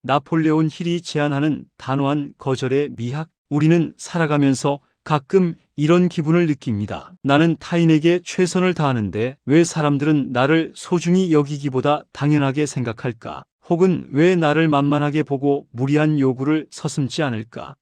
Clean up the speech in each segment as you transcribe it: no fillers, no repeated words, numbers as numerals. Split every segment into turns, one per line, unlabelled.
나폴레온 힐이 제안하는 단호한 거절의 미학. 우리는 살아가면서 가끔 이런 기분을 느낍니다. 나는 타인에게 최선을 다하는데 왜 사람들은 나를 소중히 여기기보다 당연하게 생각할까? 혹은 왜 나를 만만하게 보고 무리한 요구를 서슴지 않을까?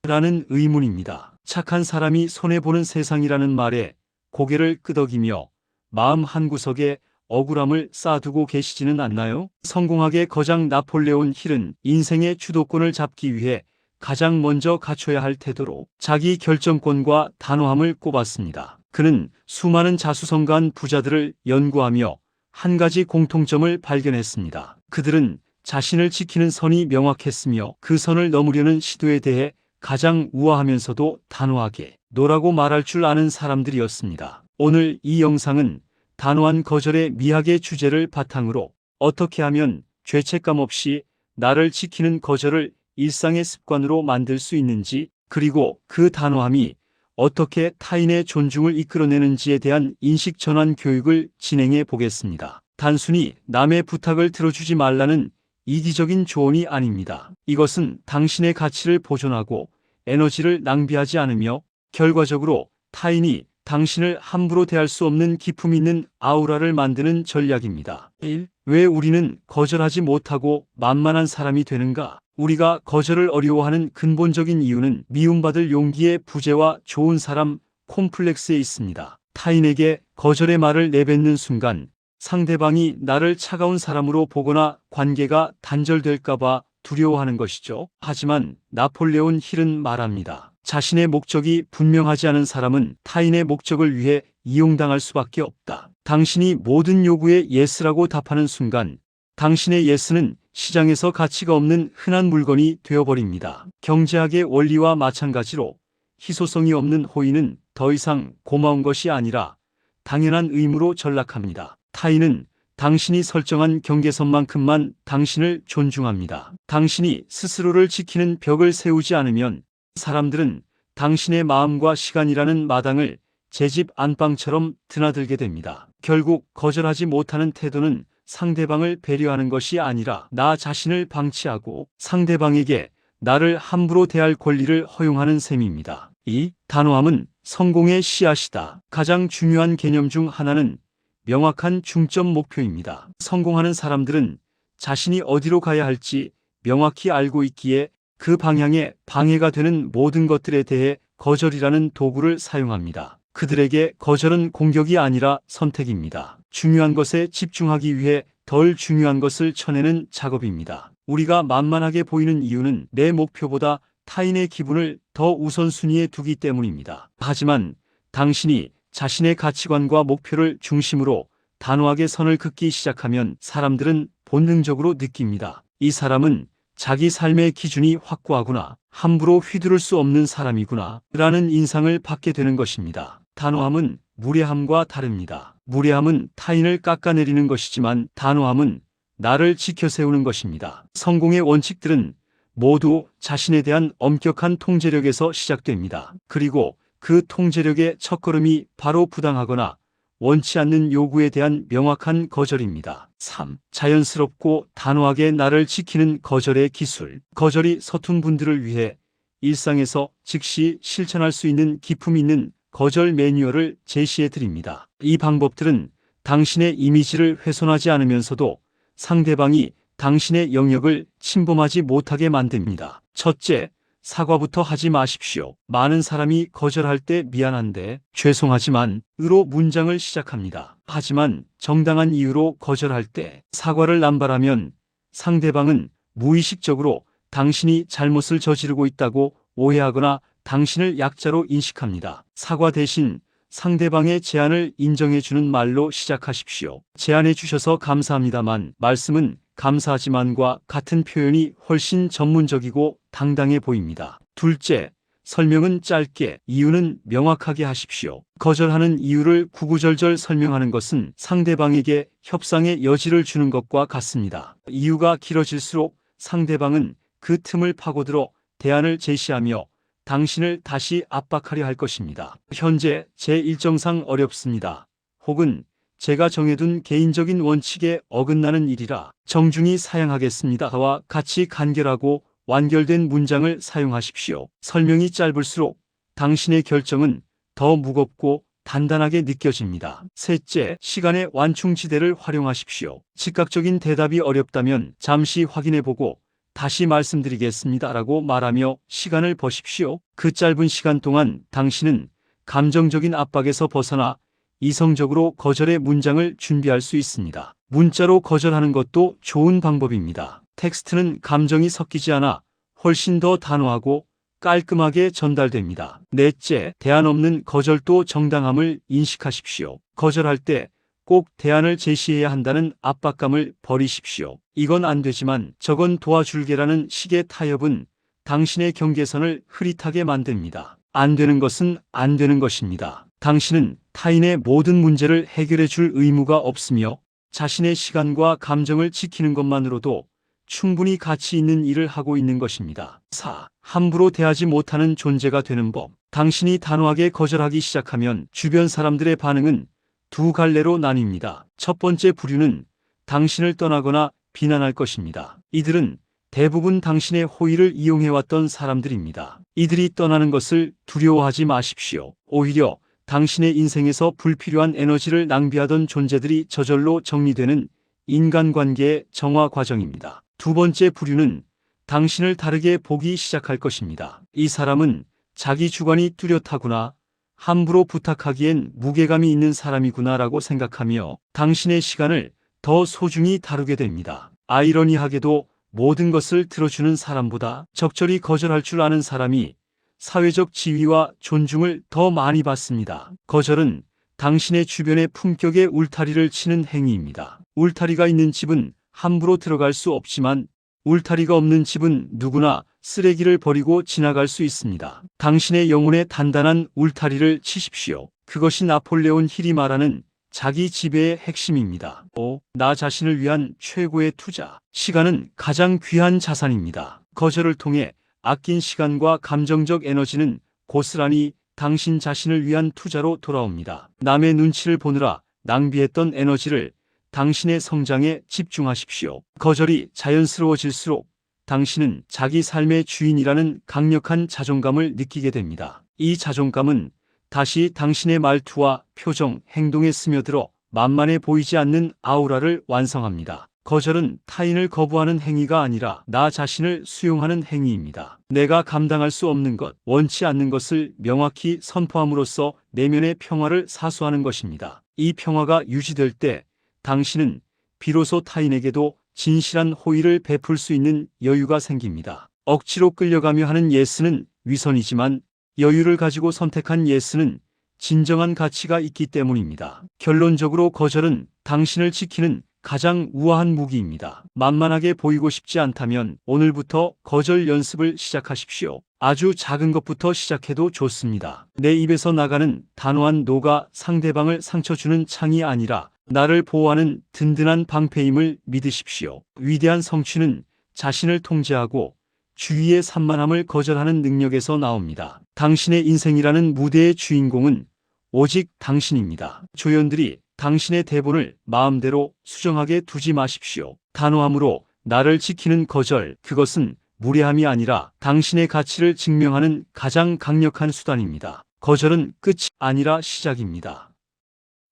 라는 의문입니다. 착한 사람이 손해보는 세상이라는 말에 고개를 끄덕이며 마음 한구석에 억울함을 쌓아두고 계시지는 않나요? 성공하게 거장 나폴레온 힐은 인생의 주도권을 잡기 위해 가장 먼저 갖춰야 할 태도로 자기 결정권과 단호함을 꼽았습니다. 그는 수많은 자수성가한 부자들을 연구하며 한 가지 공통점을 발견했습니다. 그들은 자신을 지키는 선이 명확했으며 그 선을 넘으려는 시도에 대해 가장 우아하면서도 단호하게 노라고 말할 줄 아는 사람들이었습니다. 오늘 이 영상은 단호한 거절의 미학의 주제를 바탕으로 어떻게 하면 죄책감 없이 나를 지키는 거절을 일상의 습관으로 만들 수 있는지, 그리고 그 단호함이 어떻게 타인의 존중을 이끌어내는지에 대한 인식 전환 교육을 진행해 보겠습니다. 단순히 남의 부탁을 들어주지 말라는 이기적인 조언이 아닙니다. 이것은 당신의 가치를 보존하고 에너지를 낭비하지 않으며 결과적으로 타인이 당신을 함부로 대할 수 없는 기품 있는 아우라를 만드는 전략입니다. 1. 왜 우리는 거절하지 못하고 만만한 사람이 되는가? 우리가 거절을 어려워하는 근본적인 이유는 미움받을 용기의 부재와 좋은 사람 콤플렉스에 있습니다. 타인에게 거절의 말을 내뱉는 순간 상대방이 나를 차가운 사람으로 보거나 관계가 단절될까봐 두려워하는 것이죠. 하지만 나폴레온 힐은 말합니다. 자신의 목적이 분명하지 않은 사람은 타인의 목적을 위해 이용당할 수밖에 없다. 당신이 모든 요구에 예스라고 답하는 순간 당신의 예스는 시장에서 가치가 없는 흔한 물건이 되어버립니다. 경제학의 원리와 마찬가지로 희소성이 없는 호의는 더 이상 고마운 것이 아니라 당연한 의무로 전락합니다. 타인은 당신이 설정한 경계선만큼만 당신을 존중합니다. 당신이 스스로를 지키는 벽을 세우지 않으면 사람들은 당신의 마음과 시간이라는 마당을 제 집 안방처럼 드나들게 됩니다. 결국 거절하지 못하는 태도는 상대방을 배려하는 것이 아니라 나 자신을 방치하고 상대방에게 나를 함부로 대할 권리를 허용하는 셈입니다. 이 단호함은 성공의 씨앗이다. 가장 중요한 개념 중 하나는 명확한 중점 목표입니다. 성공하는 사람들은 자신이 어디로 가야 할지 명확히 알고 있기에 그 방향에 방해가 되는 모든 것들에 대해 거절이라는 도구를 사용합니다. 그들에게 거절은 공격이 아니라 선택입니다. 중요한 것에 집중하기 위해 덜 중요한 것을 쳐내는 작업입니다. 우리가 만만하게 보이는 이유는 내 목표보다 타인의 기분을 더 우선순위에 두기 때문입니다. 하지만 당신이 자신의 가치관과 목표를 중심으로 단호하게 선을 긋기 시작하면 사람들은 본능적으로 느낍니다. 이 사람은 자기 삶의 기준이 확고하구나, 함부로 휘두를 수 없는 사람이구나 라는 인상을 받게 되는 것입니다. 단호함은 무례함과 다릅니다. 무례함은 타인을 깎아내리는 것이지만 단호함은 나를 지켜세우는 것입니다. 성공의 원칙들은 모두 자신에 대한 엄격한 통제력에서 시작됩니다. 그리고 그 통제력의 첫걸음이 바로 부당하거나 원치 않는 요구에 대한 명확한 거절입니다. 3. 자연스럽고 단호하게 나를 지키는 거절의 기술. 거절이 서툰 분들을 위해 일상에서 즉시 실천할 수 있는 기품 있는 거절 매뉴얼을 제시해 드립니다. 이 방법들은 당신의 이미지를 훼손하지 않으면서도 상대방이 당신의 영역을 침범하지 못하게 만듭니다. 첫째, 사과부터 하지 마십시오. 많은 사람이 거절할 때 미안한데 죄송하지만 으로 문장을 시작합니다. 하지만 정당한 이유로 거절할 때 사과를 남발하면 상대방은 무의식적으로 당신이 잘못을 저지르고 있다고 오해하거나 당신을 약자로 인식합니다. 사과 대신 상대방의 제안을 인정해주는 말로 시작하십시오. 제안해 주셔서 감사합니다만, 말씀은 감사하지만과 같은 표현이 훨씬 전문적이고 당당해 보입니다. 둘째, 설명은 짧게, 이유는 명확하게 하십시오. 거절하는 이유를 구구절절 설명하는 것은 상대방에게 협상의 여지를 주는 것과 같습니다. 이유가 길어질수록 상대방은 그 틈을 파고들어 대안을 제시하며 당신을 다시 압박하려 할 것입니다. 현재 제 일정상 어렵습니다. 혹은 제가 정해둔 개인적인 원칙에 어긋나는 일이라 정중히 사양하겠습니다와 같이 간결하고 완결된 문장을 사용하십시오. 설명이 짧을수록 당신의 결정은 더 무겁고 단단하게 느껴집니다. 셋째, 시간의 완충지대를 활용하십시오. 즉각적인 대답이 어렵다면 잠시 확인해보고 다시 말씀드리겠습니다라고 말하며 시간을 버십시오. 그 짧은 시간 동안 당신은 감정적인 압박에서 벗어나 이성적으로 거절의 문장을 준비할 수 있습니다. 문자로 거절하는 것도 좋은 방법입니다. 텍스트는 감정이 섞이지 않아 훨씬 더 단호하고 깔끔하게 전달됩니다. 넷째, 대안 없는 거절도 정당함을 인식하십시오. 거절할 때 꼭 대안을 제시해야 한다는 압박감을 버리십시오. 이건 안 되지만 저건 도와줄게라는 식의 타협은 당신의 경계선을 흐릿하게 만듭니다. 안 되는 것은 안 되는 것입니다. 당신은 타인의 모든 문제를 해결해 줄 의무가 없으며 자신의 시간과 감정을 지키는 것만으로도 충분히 가치 있는 일을 하고 있는 것입니다. 4. 함부로 대하지 못하는 존재가 되는 법. 당신이 단호하게 거절하기 시작하면 주변 사람들의 반응은 두 갈래로 나뉩니다. 첫 번째 부류는 당신을 떠나거나 비난할 것입니다. 이들은 대부분 당신의 호의를 이용해왔던 사람들입니다. 이들이 떠나는 것을 두려워하지 마십시오. 오히려 당신의 인생에서 불필요한 에너지를 낭비하던 존재들이 저절로 정리되는 인간관계의 정화 과정입니다. 두 번째 부류는 당신을 다르게 보기 시작할 것입니다. 이 사람은 자기 주관이 뚜렷하구나, 함부로 부탁하기엔 무게감이 있는 사람이구나라고 생각하며 당신의 시간을 더 소중히 다루게 됩니다. 아이러니하게도 모든 것을 들어주는 사람보다 적절히 거절할 줄 아는 사람이 사회적 지위와 존중을 더 많이 받습니다. 거절은 당신의 주변의 품격에 울타리를 치는 행위입니다. 울타리가 있는 집은 함부로 들어갈 수 없지만 울타리가 없는 집은 누구나 쓰레기를 버리고 지나갈 수 있습니다. 당신의 영혼에 단단한 울타리를 치십시오. 그것이 나폴레온 힐이 말하는 자기 지배의 핵심입니다. 5. 나 자신을 위한 최고의 투자. 시간은 가장 귀한 자산입니다. 거절을 통해 아낀 시간과 감정적 에너지는 고스란히 당신 자신을 위한 투자로 돌아옵니다. 남의 눈치를 보느라 낭비했던 에너지를 당신의 성장에 집중하십시오. 거절이 자연스러워질수록 당신은 자기 삶의 주인이라는 강력한 자존감을 느끼게 됩니다. 이 자존감은 다시 당신의 말투와 표정, 행동에 스며들어 만만해 보이지 않는 아우라를 완성합니다. 거절은 타인을 거부하는 행위가 아니라 나 자신을 수용하는 행위입니다. 내가 감당할 수 없는 것, 원치 않는 것을 명확히 선포함으로써 내면의 평화를 사수하는 것입니다. 이 평화가 유지될 때 당신은 비로소 타인에게도 진실한 호의를 베풀 수 있는 여유가 생깁니다. 억지로 끌려가며 하는 예스는 위선이지만 여유를 가지고 선택한 예스는 진정한 가치가 있기 때문입니다. 결론적으로 거절은 당신을 지키는 가장 우아한 무기입니다. 만만하게 보이고 싶지 않다면 오늘부터 거절 연습을 시작하십시오. 아주 작은 것부터 시작해도 좋습니다. 내 입에서 나가는 단호한 노가 상대방을 상처 주는 창이 아니라 나를 보호하는 든든한 방패임을 믿으십시오. 위대한 성취는 자신을 통제하고 주위의 산만함을 거절하는 능력에서 나옵니다. 당신의 인생이라는 무대의 주인공은 오직 당신입니다. 조연들이 당신의 대본을 마음대로 수정하게 두지 마십시오. 단호함으로 나를 지키는 거절, 그것은 무례함이 아니라 당신의 가치를 증명하는 가장 강력한 수단입니다. 거절은 끝이 아니라 시작입니다.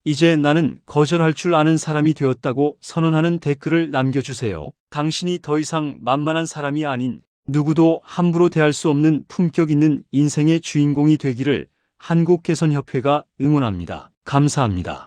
이제 나는 거절할 줄 아는 사람이 되었다고 선언하는 댓글을 남겨주세요. 당신이 더 이상 만만한 사람이 아닌 누구도 함부로 대할 수 없는 품격 있는 인생의 주인공이 되기를 한국개선협회가 응원합니다. 감사합니다.